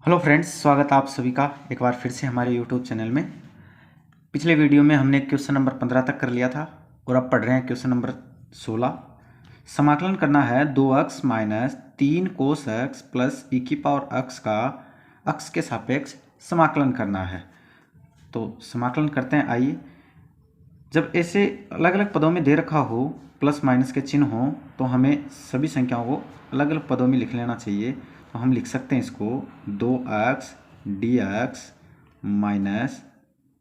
Hello friends, स्वागत है आप सभी का एक बार फिर से हमारे यूट्यूब चैनल में। पिछले वीडियो में हमने क्वेश्चन नंबर 15 तक कर लिया था और अब पढ़ रहे हैं क्वेश्चन नंबर 16। समाकलन करना है 2x minus 3 cos x plus e की पावर एक्स का एक्स के सापेक्ष समाकलन करना है। तो समाकलन करते हैं। आइए, जब ऐसे अलग अलग पदों में दे रखा हो, प्लस माइनस के चिन्ह हो, तो हमें सभी संख्याओं को अलग अलग पदों में लिख लेना चाहिए। तो हम लिख सकते हैं इसको 2x dx माइनस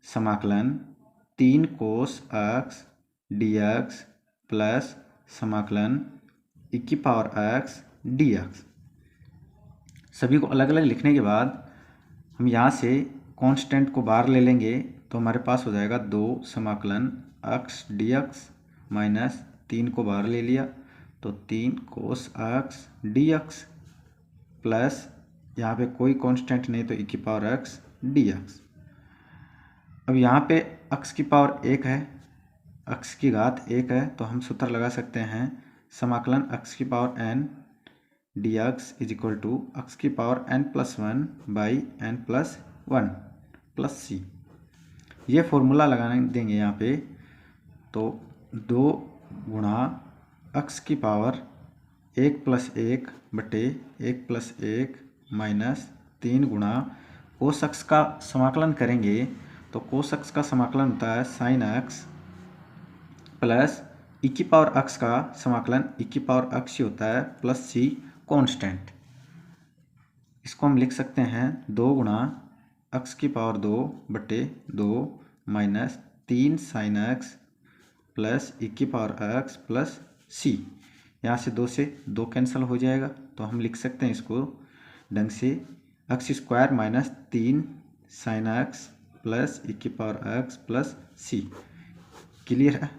समाकलन 3 कोस x dx प्लस समाकलन e की पावर x dx। सभी को अलग अलग लिखने के बाद हम यहाँ से कांस्टेंट को बाहर ले लेंगे, तो हमारे पास हो जाएगा 2 समाकलन x dx माइनस 3 को बाहर ले लिया तो 3 कोस x dx प्लस यहाँ पे कोई कांस्टेंट नहीं तो e की पावर x dx। अब यहाँ पे x की पावर 1 है, x की घात 1 है, तो हम सूत्र लगा सकते हैं समाकलन x की power n dx is equal to x की power n plus 1 by n plus 1 plus c। ये फॉर्मूला लगाने देंगे यहाँ पे, तो 2 गुणा x की पावर 1 प्लस 1 बटे 1 प्लस 1 माइनस 3 गुणा कोस x का समाकलन करेंगे तो कोस x का समाकलन होता है साइन x प्लस e की पावर x का समाकलन e की पावर x ही होता है प्लस c कांस्टेंट। इसको हम लिख सकते हैं 2 गुणा x की पावर 2 बटे 2 minus 3 sine x plus e की पावर x प्लस c। यहाँ से 2 से 2 कैंसिल हो जाएगा, तो हम लिख सकते हैं इसको ढंग से x square minus 3 sine x plus e की power x plus c। Clear है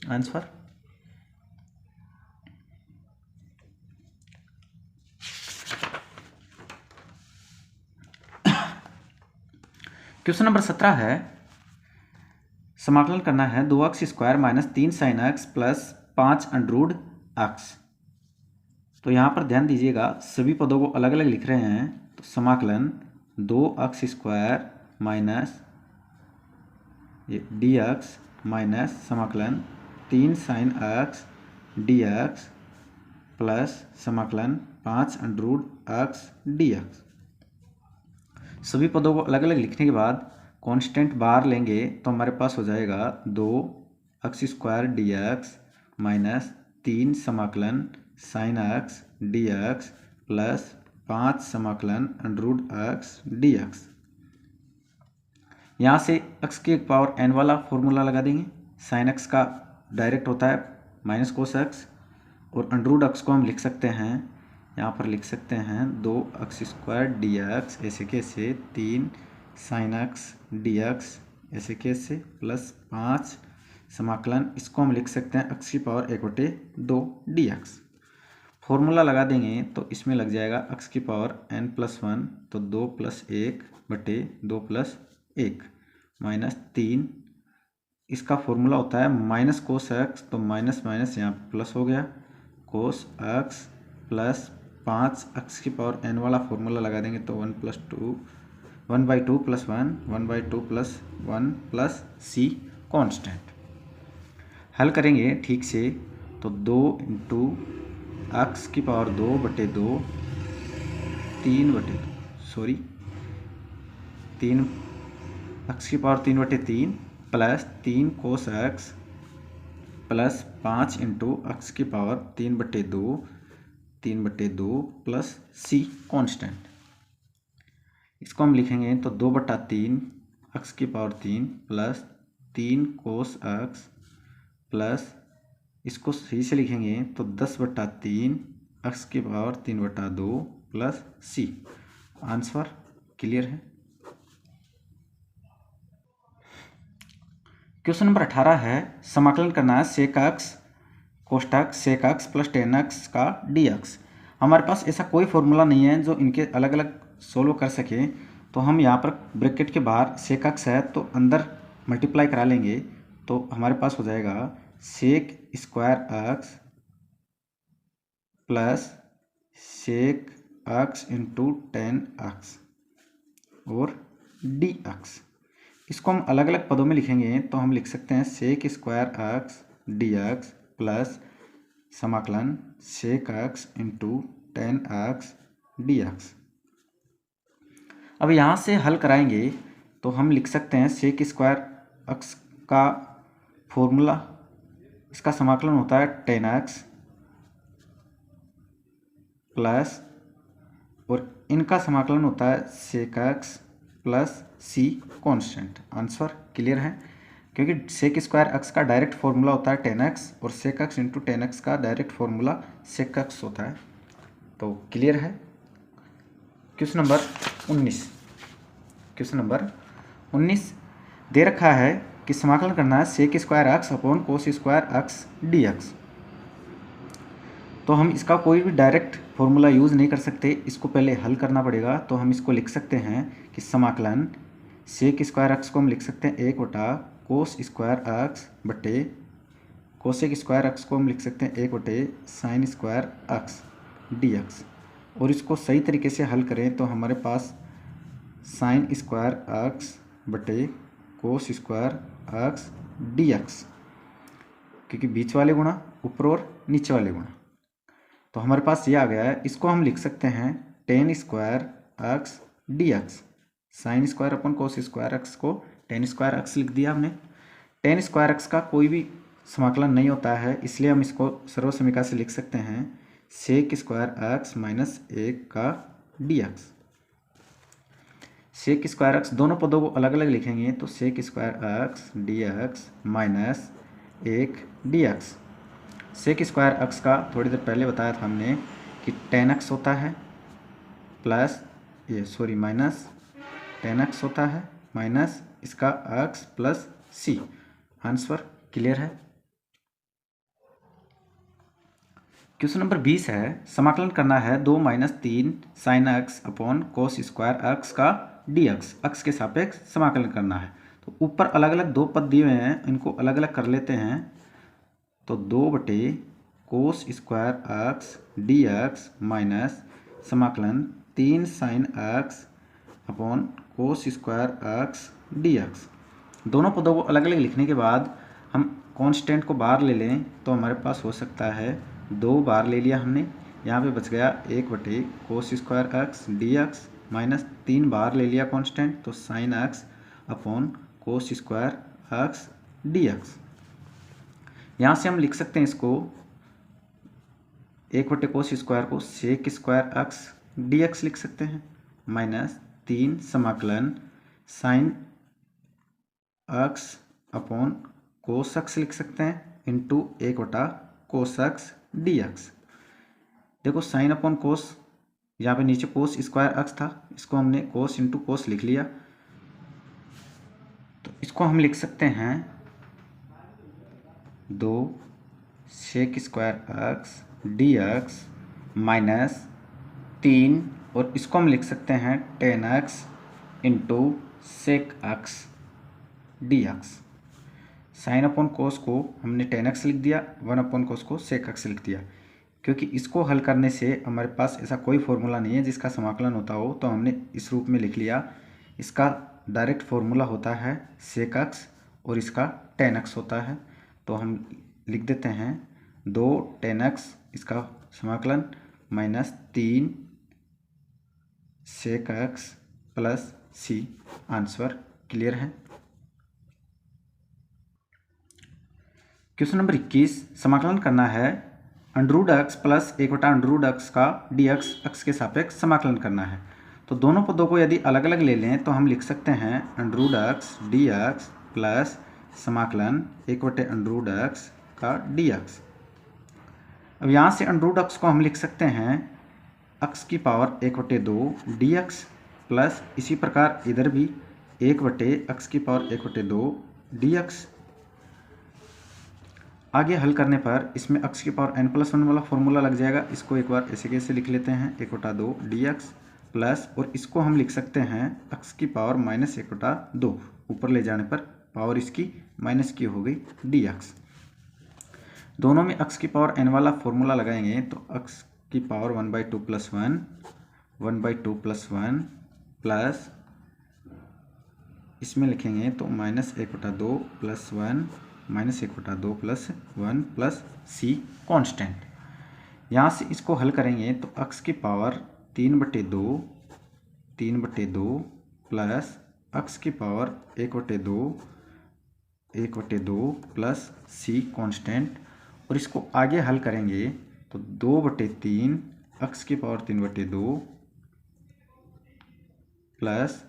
आंसर? क्वेश्चन नंबर 17 है, समाकलन करना है 2x square minus 3 sine x plus 5 under x। तो यहाँ पर ध्यान दीजिएगा, सभी पदों को अलग अलग लिख रहे हैं। तो समाकलन 2x square minus dx minus समाकलन 3 साइन x dx प्लस समाकलन 5 अंडर x dx। सभी पदों को अलग अलग लिखने के बाद कांस्टेंट बाहर लेंगे तो हमारे पास हो जाएगा 2x स्क्वायर dx माइनस 3 समाकलन साइन x dx प्लस 5 समाकलन अंडर x dx। यहाँ से x की पावर n वाला फॉर्मूला लगा देंगे। साइन x का डायरेक्ट होता है माइनस कोस x और अंडर x को हम लिख सकते हैं, यहाँ पर लिख सकते हैं 2x स्क्वायर dx ऐसे कैसे 3 साइन x dx ऐसे कैसे प्लस 5 समाकलन, इसको हम लिख सकते हैं x की पावर 1/2 dx। फॉर्मूला लगा देंगे तो इसमें लग जाएगा x की पावर n प्लस 1 तो 2 प्लस 1 बटे 2 प्लस 1 माइनस 3। इसका फॉर्मूला होता है माइनस कोस x, तो माइनस माइनस यहाँ प्लस हो गया कोस x प्लस 5 x की पावर n वाला फॉर्मूला लगा देंगे तो 1/2 plus 1/2 plus 1 plus c constant. हल करेंगे ठीक से तो 2 इंटू एक्स की पावर 2 बटे 2 3 एक्स की power 3/3 plus 3 cos x plus 5 into x की पावर 3/2 प्लस c कांस्टेंट। इसको हम लिखेंगे तो 2/3 एक्स की power 3 plus 3 cos x plus, इसको सही से लिखेंगे तो 10/3 एक्स की power 3/2 plus c। Answer clear है? क्वेश्चन नंबर 18 है, समाकलन करना है सेक एक्स कोष्टक sec x plus tan x का dx। हमारे पास ऐसा कोई फॉर्मूला नहीं है जो इनके अलग अलग सोल्व कर सके, तो हम यहाँ पर ब्रैकेट के बाहर सेक एक्स है तो अंदर मल्टीप्लाई करा लेंगे, तो हमारे पास हो जाएगा sec square x plus sec x into tan x. और डी एक्स। इसको हम अलग अलग पदों में लिखेंगे तो हम लिख सकते हैं sec square x d x plus समाकलन sec x into tan x d x. अब यहाँ से हल कराएंगे तो हम लिख सकते हैं सेक स्क्वायर एक्स का फॉर्मूला, इसका समाकलन होता है टेन एक्स प्लस, और इनका समाकलन होता है sec x plus c constant. Answer clear है, क्योंकि सेक स्क्वायर एक्स का डायरेक्ट फॉर्मूला होता है टेन एक्स और sec x into tan x का डायरेक्ट फॉर्मूला सेक एक्स होता है। तो क्लियर है। Question number 19। क्वेश्चन नंबर 19 दे रखा है कि समाकलन करना है sec square x upon cos square x d x. तो हम इसका कोई भी डायरेक्ट फॉर्मूला यूज़ नहीं कर सकते, इसको पहले हल करना पड़ेगा। तो हम इसको लिख सकते हैं कि समाकलन सेक स्क्वायर एक्स को हम लिख सकते हैं 1 कोस स्क्वायर एक्स बटे कोसेक स्क्वायर एक्स को हम लिख सकते हैं 1 sine square x d x. और इसको सही तरीके से हल करें तो हमारे पास साइन स्क्वायर एक्स बटे cos square x d x, क्योंकि बीच वाले गुणा ऊपर और नीचे वाले गुणा, तो हमारे पास ये आ गया है। इसको हम लिख सकते हैं ten square x d x. Sine square upon कोस स्क्वायर एक्स को टेन स्क्वायर एक्स लिख दिया हमने। टेन स्क्वायर एक्स का कोई भी समाकलन नहीं होता है, इसलिए हम इसको सर्वसमीका से लिख सकते हैं सेक स्क्वायर एक्स माइनस 1 का d x. Sec square x दोनों पदों को अलग अलग लिखेंगे तो sec square x d x minus 1 d x. Sec square x का थोड़ी देर पहले बताया था हमने कि टेन एक्स होता है प्लस माइनस टेन एक्स होता है माइनस इसका एक्स प्लस सी। आंसर क्लियर है। क्वेश्चन नंबर 20 है, समाकलन करना है 2 minus 3 sign x upon cos square x का डी एक्स। एक्स के सापेक्ष समाकलन करना है। तो ऊपर अलग अलग दो पद दिए हुए हैं, इनको अलग अलग कर लेते हैं। तो 2 बटे cos square x d x minus समाकलन 3 sign x upon cos square x d x. दोनों पदों को अलग अलग लिखने के बाद हम कांस्टेंट को बाहर ले लें तो हमारे पास हो सकता है 2 बार ले लिया हमने, यहाँ पे बच गया 1 बटे cos square x d x minus 3 बार ले लिया कांस्टेंट, तो sign x upon cos square x d x. यहाँ से हम लिख सकते हैं इसको 1 बटे कोस स्क्वायर को sec square x d x लिख सकते हैं माइनस 3 समाकलन sine x upon cos x लिख सकते हैं इंटू 1 बटा कोस एक्स डी एक्स। देखो साइन अपॉन कोस, यहाँ पे नीचे कोस स्क्वायर एक्स था, इसको हमने कोस इंटू कोस लिख लिया। तो इसको हम लिख सकते हैं 2 sec square x d x minus 3, और इसको हम लिख सकते हैं tan x into sec x d x. Sine upon cos को हमने टेन एक्स लिख दिया, 1 अपॉन कोस को सेक एक्स लिख दिया। क्योंकि इसको हल करने से हमारे पास ऐसा कोई फॉर्मूला नहीं है जिसका समाकलन होता हो, तो हमने इस रूप में लिख लिया। इसका डायरेक्ट फॉर्मूला होता है सेक एक्स और इसका टेन एक्स होता है। तो हम लिख देते हैं 2 टेन एक्स इसका समाकलन माइनस 3 सेक एक्स प्लस सी। आंसर क्लियर है। क्वेश्चन नंबर 21 समाकलन करना है अंडरूड एक्स प्लस 1 बटा अंडरूड एक्स का डी एक्स एक्स के सापेक्ष समाकलन करना है। तो दोनों पदों को यदि अलग अलग ले लें तो हम लिख सकते हैं under root x d x plus समाकलन 1 बटे अंडरूड एक्स का डी एक्स। अब यहाँ से अंडरूड एक्स को हम लिख सकते हैं एक्स की पावर 1 बटे 2 डी एक्स प्लस इसी प्रकार इधर भी 1 बटे एक्स की पावर 1 बटे 2 डी एक्स। आगे हल करने पर इसमें एक्स की पावर n+1 वाला फॉर्मूला लग जाएगा। इसको एक बार ऐसे कैसे लिख लेते हैं 1 बटा 2 डी एक्स प्लस, और इसको हम लिख सकते हैं एक्स की पावर -1 बटा 2, ऊपर ले जाने पर पावर इसकी माइनस की हो गई डी एक्स। दोनों में एक्स की पावर n वाला फॉर्मूला लगाएंगे तो एक्स की पावर 1/2 + 1 1/2 + 1 प्लस इसमें लिखेंगे तो -1/2 + 1 -1/2 + 1 + c कांस्टेंट। यहाँ से इसको हल करेंगे तो x की पावर 3/2 प्लस x की पावर 1/2 प्लस c कांस्टेंट, और इसको आगे हल करेंगे तो 2/3 x की पावर 3/2 प्लस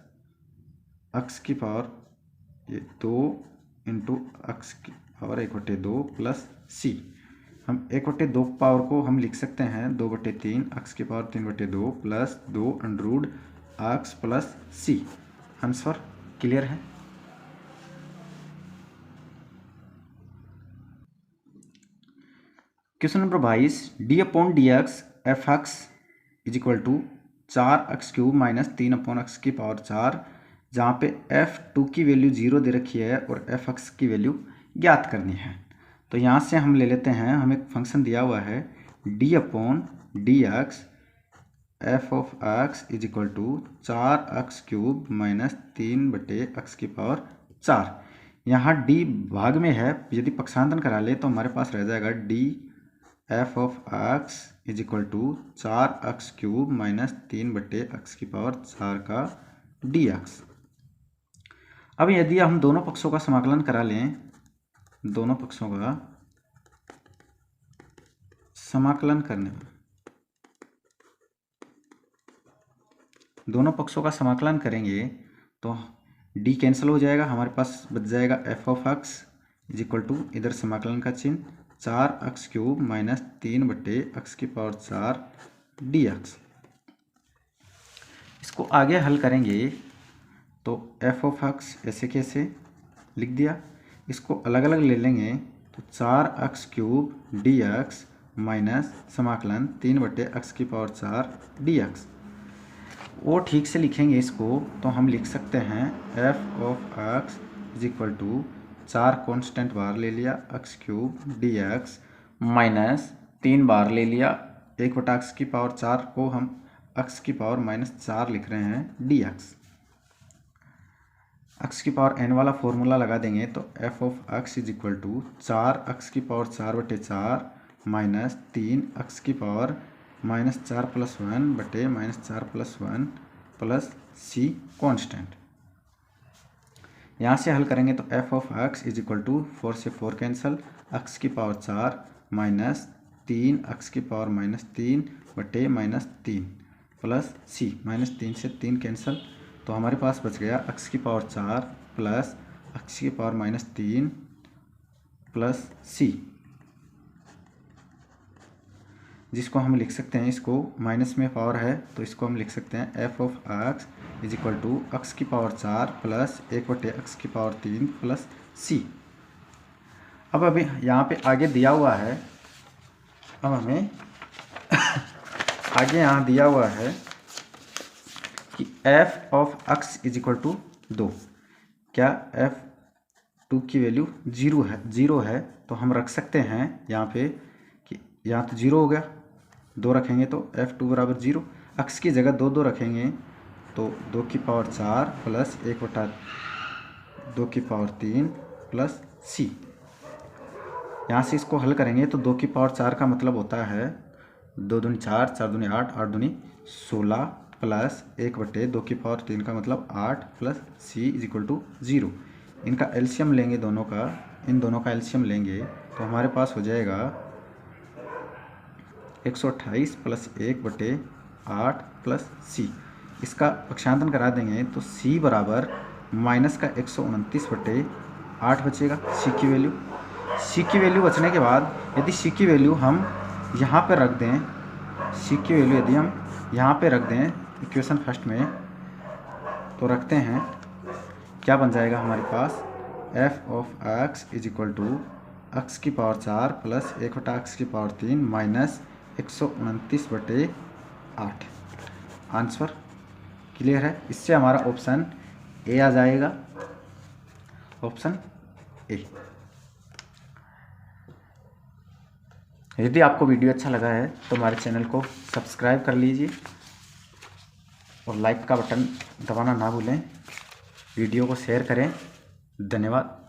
x की पावर 2 इंटू x की पावर 1/2 प्लस c। हम 1/2 पावर को हम लिख सकते हैं 2/3 x की power 3/2 plus 2 under x plus c। Answer clear है। Question number 22, d/dx f(x) = 4x³ - 3/x की पावर 4, जहाँ पे f2 की वैल्यू 0 दे रखी है और f(x) की वैल्यू ज्ञात करनी है। तो यहाँ से हम ले लेते हैं, हमें एक फंक्शन दिया हुआ है d/dx f(x) = 4x³ - 3/x की पावर 4। यहाँ d भाग में है, यदि पक्षांतरण करा ले तो हमारे पास रह जाएगा d f(x) = 4x³ - 3/x की पावर 4 का dx। अब यदि हम दोनों पक्षों का समाकलन करा लें, दोनों पक्षों का समाकलन करने में दोनों पक्षों का समाकलन करेंगे तो d कैंसिल हो जाएगा, हमारे पास बच जाएगा f(x) = इधर समाकलन का चिन्ह 4x³ - 3/x की पावर 4 dx। इसको आगे हल करेंगे तो f(x) ऐसे कैसे लिख दिया, इसको अलग अलग ले लेंगे तो 4x³ dx माइनस समाकलन 3/x की पावर 4 dx। वो ठीक से लिखेंगे इसको तो हम लिख सकते हैं f(x) = 4 कांस्टेंट बार ले लिया x³ dx माइनस 3 बार ले लिया 1/x की पावर 4 को हम x की पावर -4 लिख रहे हैं dx। x की पावर n वाला फॉर्मूला लगा देंगे तो f(x) = 4x की पावर 4/4 माइनस 3x की पावर -4 + 1 बटे -4 + 1 प्लस c कांस्टेंट। यहाँ से हल करेंगे तो f(x) = 4 से 4 कैंसल, x की पावर 4 माइनस 3x की पावर -3 बटे -3 प्लस c, -3 से 3 कैंसल, तो हमारे पास बच गया x की पावर 4 प्लस x की पावर -3 प्लस c, जिसको हम लिख सकते हैं, इसको माइनस में पावर है तो इसको हम लिख सकते हैं f(x) = x की पावर 4 प्लस 1/x की पावर 3 प्लस c। अब अभी यहाँ पे आगे दिया हुआ है, अब हमें आगे यहाँ दिया हुआ है कि f(x) = 2, क्या f2 की वैल्यू 0 है तो हम रख सकते हैं यहाँ पे कि यहाँ तो 0 हो गया, 2 रखेंगे तो f2 = 0, x की जगह 2 रखेंगे तो 2 की पावर 4 प्लस 1/2 की पावर 3 प्लस c। यहाँ से इसको हल करेंगे तो 2 की पावर 4 का मतलब होता है 2 दूनी 4, 4 दूनी 8, 8 दूनी 16 प्लस 1/2 की पावर 3 का मतलब 8 प्लस c = 0। इनका एलसीएम लेंगे दोनों का, इन दोनों का एलसीएम लेंगे तो हमारे पास हो जाएगा 128 प्लस 1/8 प्लस c। इसका पक्षांतरण करा देंगे तो c बराबर माइनस का 129/8 बचेगा c की वैल्यू। c की वैल्यू बचने के बाद यदि c की वैल्यू हम यहाँ पर रख दें, c की वैल्यू यदि हम यहाँ पे रख दें इक्वेशन फर्स्ट में, तो रखते हैं, क्या बन जाएगा हमारे पास f(x) = x की पावर 4 प्लस 1/x की पावर 3 माइनस 129/8। आंसर क्लियर है। इससे हमारा ऑप्शन ए आ जाएगा, ऑप्शन ए। यदि आपको वीडियो अच्छा लगा है तो हमारे चैनल को सब्सक्राइब कर लीजिए और लाइक का बटन दबाना ना भूलें। वीडियो को शेयर करें। धन्यवाद।